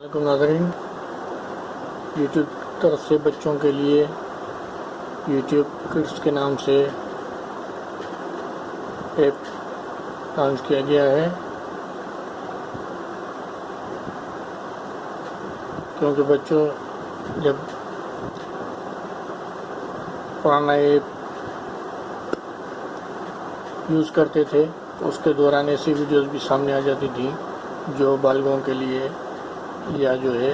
वालेकुम नाज़रीन, यूट्यूब तरफ से बच्चों के लिए यूट्यूब किड्स के नाम से ऐप लॉन्च किया गया है। क्योंकि बच्चों जब पुराना ऐप यूज़ करते थे तो उसके दौरान ऐसी वीडियोस भी सामने आ जाती थी जो बालगों के लिए या जो है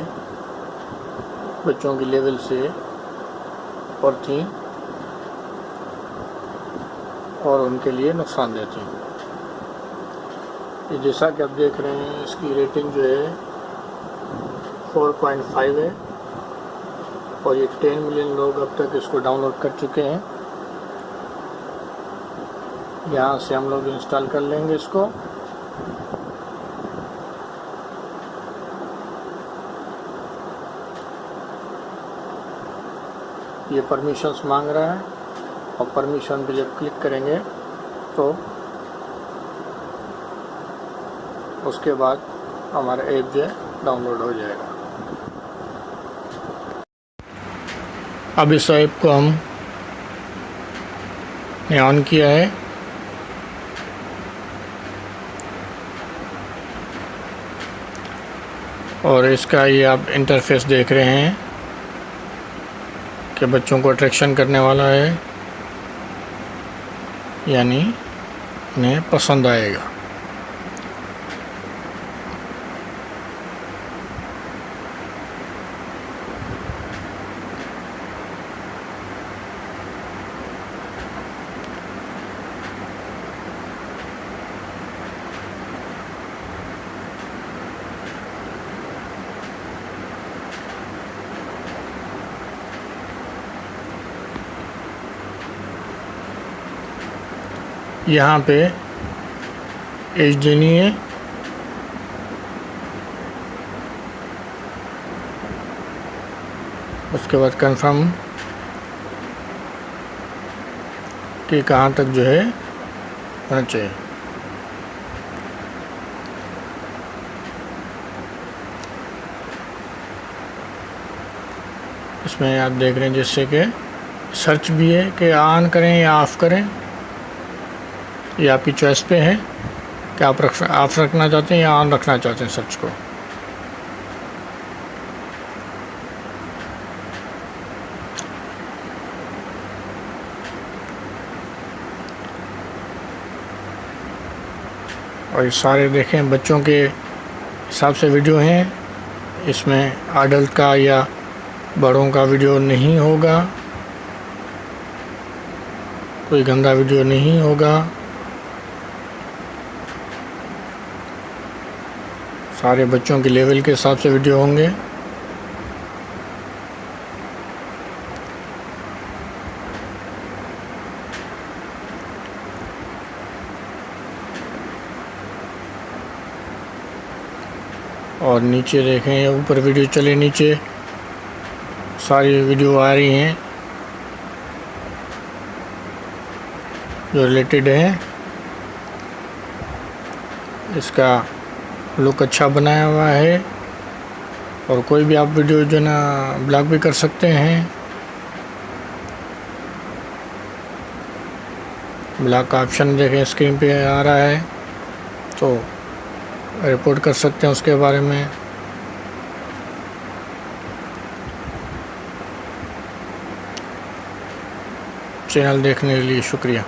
बच्चों की लेवल से ऊपर थी और उनके लिए नुकसानदेह थी। ये जैसा कि आप देख रहे हैं, इसकी रेटिंग जो है 4.5 है और ये 10 मिलियन लोग अब तक इसको डाउनलोड कर चुके हैं। यहाँ से हम लोग इंस्टॉल कर लेंगे इसको। ये परमिशंस मांग रहा है और परमिशन पे जब क्लिक करेंगे तो उसके बाद हमारा ऐप जो है डाउनलोड हो जाएगा। अब इस ऐप को हमने ऑन किया है और इसका ये आप इंटरफेस देख रहे हैं कि बच्चों को अट्रैक्शन करने वाला है, यानी उन्हें पसंद आएगा। यहाँ पे एज देनी है, उसके बाद कंफर्म कि कहाँ तक जो है होना चाहिए। इसमें आप देख रहे हैं जैसे कि सर्च भी है कि ऑन करें या ऑफ़ करें, ये आपकी चॉइस पे है कि आप रखना चाहते हैं या ऑन रखना चाहते हैं सर्च को। और ये सारे देखें बच्चों के हिसाब से वीडियो हैं, इसमें अडल्ट का या बड़ों का वीडियो नहीं होगा, कोई गंदा वीडियो नहीं होगा। सारे बच्चों के लेवल के हिसाब से वीडियो होंगे। और नीचे देखें, ऊपर वीडियो चले, नीचे सारी वीडियो आ रही हैं जो रिलेटेड है। इसका लुक अच्छा बनाया हुआ है और कोई भी आप वीडियो जो ना ब्लॉक भी कर सकते हैं। ब्लॉक का ऑप्शन देखें स्क्रीन पे आ रहा है, तो रिपोर्ट कर सकते हैं उसके बारे में। चैनल देखने के लिए शुक्रिया।